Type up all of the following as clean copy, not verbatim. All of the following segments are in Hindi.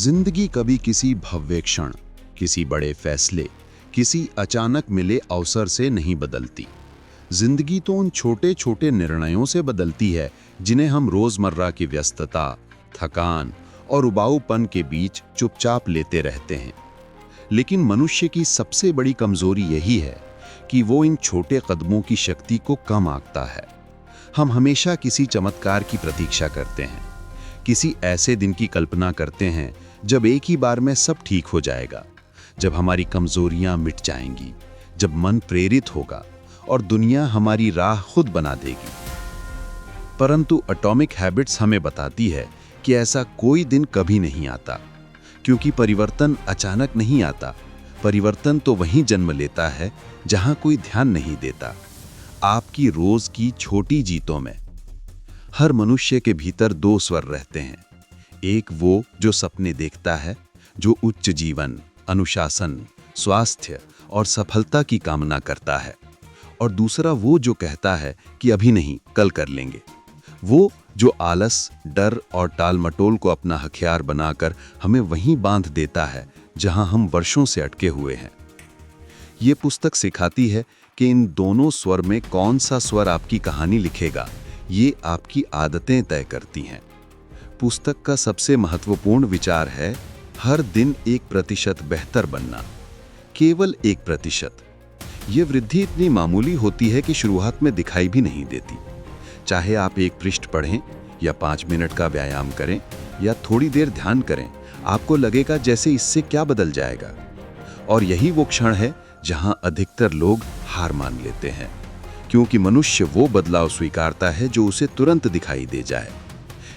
जिंदगी कभी किसी भव्य क्षण, किसी बड़े फैसले, किसी अचानक मिले अवसर से नहीं बदलती। जिंदगी तो उन छोटे छोटे निर्णयों से बदलती है जिन्हें हम रोजमर्रा की व्यस्तता, थकान और उबाऊपन के बीच चुपचाप लेते रहते हैं। लेकिन मनुष्य की सबसे बड़ी कमजोरी यही है कि वो इन छोटे कदमों की शक्ति को कम आंकता है। हम हमेशा किसी चमत्कार की प्रतीक्षा करते हैं, किसी ऐसे दिन की कल्पना करते हैं जब एक ही बार में सब ठीक हो जाएगा, जब हमारी कमजोरियां मिट जाएंगी, जब मन प्रेरित होगा और दुनिया हमारी राह खुद बना देगी। परंतु एटॉमिक हैबिट्स हमें बताती है कि ऐसा कोई दिन कभी नहीं आता, क्योंकि परिवर्तन अचानक नहीं आता। परिवर्तन तो वहीं जन्म लेता है जहां कोई ध्यान नहीं देता, आपकी रोज की छोटी जीतों में। हर मनुष्य के भीतर दो स्वर रहते हैं, एक वो जो सपने देखता है, जो उच्च जीवन, अनुशासन, स्वास्थ्य और सफलता की कामना करता है, और दूसरा वो जो कहता है कि अभी नहीं, कल कर लेंगे। वो जो आलस, डर और टालमटोल को अपना हथियार बनाकर हमें वहीं बांध देता है जहां हम वर्षों से अटके हुए हैं। ये पुस्तक सिखाती है कि इन दोनों स्वर में कौन सा स्वर आपकी कहानी लिखेगा, ये आपकी आदतें तय करती हैं। पुस्तक का सबसे महत्वपूर्ण विचार है हर दिन 1% बेहतर बनना, केवल 1%। ये वृद्धि इतनी मामूली होती है कि शुरुआत में दिखाई भी नहीं देती। चाहे आप 1 पृष्ठ पढ़ें या 5 मिनट का व्यायाम करें या थोड़ी देर ध्यान करें, आपको लगेगा जैसे इससे क्या बदल जाएगा। और यही वो क्षण है जहां अधिकतर लोग हार मान लेते हैं, क्योंकि मनुष्य वो बदलाव स्वीकारता है जो उसे तुरंत दिखाई दे जाए।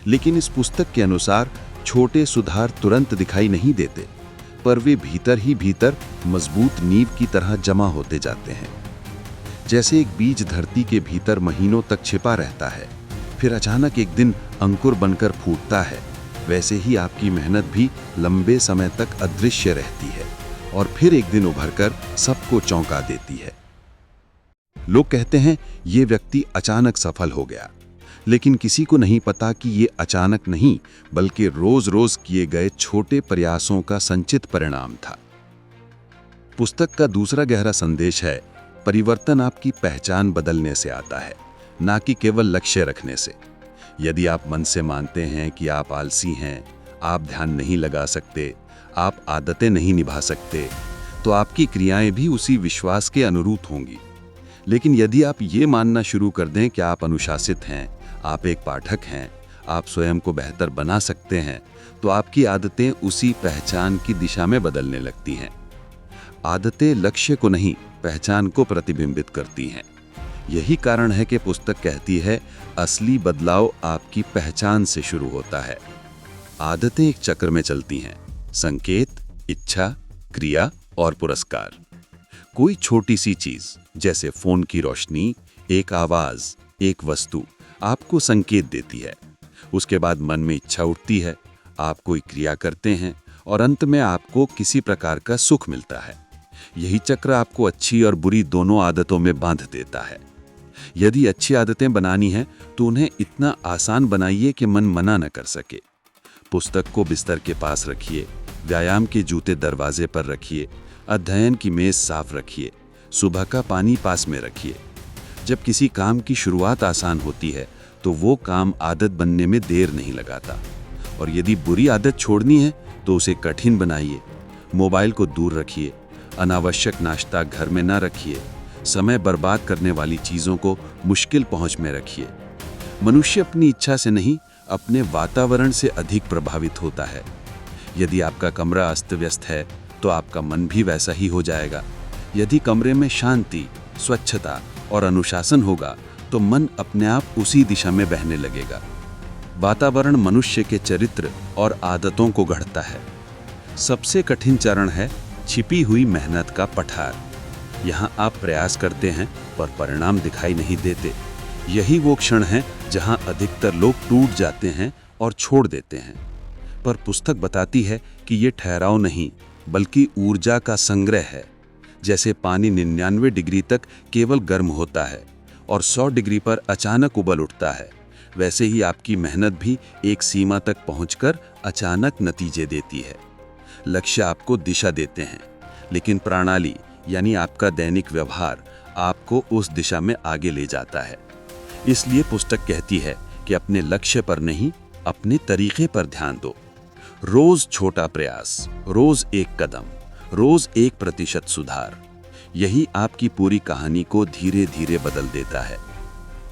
लेकिन इस पुस्तक के अनुसार छोटे सुधार तुरंत दिखाई नहीं देते, पर वे भीतर ही भीतर मजबूत नींव की तरह जमा होते जाते हैं। जैसे एक बीज धरती के भीतर महीनों तक छिपा रहता है, फिर अचानक एक दिन अंकुर बनकर फूटता है, वैसे ही आपकी मेहनत भी लंबे समय तक अदृश्य रहती है और फिर एक दिन उभरकर सबको चौंका देती है। लोग कहते हैं ये व्यक्ति अचानक सफल हो गया, लेकिन किसी को नहीं पता कि ये अचानक नहीं, बल्कि रोज रोज किए गए छोटे प्रयासों का संचित परिणाम था। पुस्तक का दूसरा गहरा संदेश है, परिवर्तन आपकी पहचान बदलने से आता है, ना कि केवल लक्ष्य रखने से। यदि आप मन से मानते हैं कि आप आलसी हैं, आप ध्यान नहीं लगा सकते, आप आदतें नहीं निभा सकते, तो आपकी क्रियाएं भी उसी विश्वास के अनुरूप होंगी। लेकिन यदि आप ये मानना शुरू कर दें कि आप अनुशासित हैं, आप एक पाठक हैं, आप स्वयं को बेहतर बना सकते हैं, तो आपकी आदतें उसी पहचान की दिशा में बदलने लगती हैं। आदतें लक्ष्य को नहीं, पहचान को प्रतिबिंबित करती हैं। यही कारण है कि पुस्तक कहती है, असली बदलाव आपकी पहचान से शुरू होता है। आदतें एक चक्र में चलती हैं, संकेत, इच्छा, क्रिया और पुरस्कार। कोई छोटी सी चीज जैसे फोन की रोशनी, एक आवाज, एक वस्तु आपको संकेत देती है। उसके बाद मन में इच्छा उठती है, आप कोई क्रिया करते हैं और अंत में आपको किसी प्रकार का सुख मिलता है। यही चक्र आपको अच्छी और बुरी दोनों आदतों में बांध देता है। यदि अच्छी आदतें बनानी है तो उन्हें इतना आसान बनाइए कि मन मना न कर सके। पुस्तक को बिस्तर के पास रखिए, व्यायाम के जूते दरवाजे पर रखिए, अध्ययन की मेज साफ रखिए, सुबह का पानी पास में रखिए। जब किसी काम की शुरुआत आसान होती है तो वो काम आदत बनने में देर नहीं लगाता। और यदि बुरी आदत छोड़नी है तो उसे कठिन बनाइए। मोबाइल को दूर रखिए, अनावश्यक नाश्ता घर में न रखिए, समय बर्बाद करने वाली चीज़ों को मुश्किल पहुंच में रखिए। मनुष्य अपनी इच्छा से नहीं, अपने वातावरण से अधिक प्रभावित होता है। यदि आपका कमरा अस्त व्यस्त है तो आपका मन भी वैसा ही हो जाएगा। यदि कमरे में शांति, स्वच्छता और अनुशासन होगा तो मन अपने आप उसी दिशा में बहने लगेगा। वातावरण मनुष्य के चरित्र और आदतों को गढ़ता है। सबसे कठिन चरण है छिपी हुई मेहनत का पठार। यहाँ आप प्रयास करते हैं पर परिणाम दिखाई नहीं देते। यही वो क्षण है जहाँ अधिकतर लोग टूट जाते हैं और छोड़ देते हैं। पर पुस्तक बताती है कि ये ठहराव नहीं, बल्कि ऊर्जा का संग्रह है। जैसे पानी 99 डिग्री तक केवल गर्म होता है और 100 डिग्री पर अचानक उबल उठता है, वैसे ही आपकी मेहनत भी एक सीमा तक पहुंचकर अचानक नतीजे देती है। लक्ष्य आपको दिशा देते हैं, लेकिन प्रणाली यानी आपका दैनिक व्यवहार आपको उस दिशा में आगे ले जाता है। इसलिए पुस्तक कहती है कि अपने लक्ष्य पर नहीं, अपने तरीके पर ध्यान दो। रोज छोटा प्रयास, रोज एक कदम, रोज 1% सुधार, यही आपकी पूरी कहानी को धीरे धीरे बदल देता है।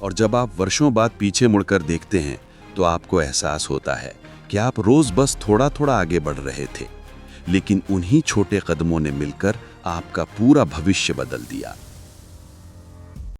और जब आप वर्षों बाद पीछे मुड़कर देखते हैं तो आपको एहसास होता है कि आप रोज बस थोड़ा थोड़ा आगे बढ़ रहे थे, लेकिन उन्हीं छोटे कदमों ने मिलकर आपका पूरा भविष्य बदल दिया।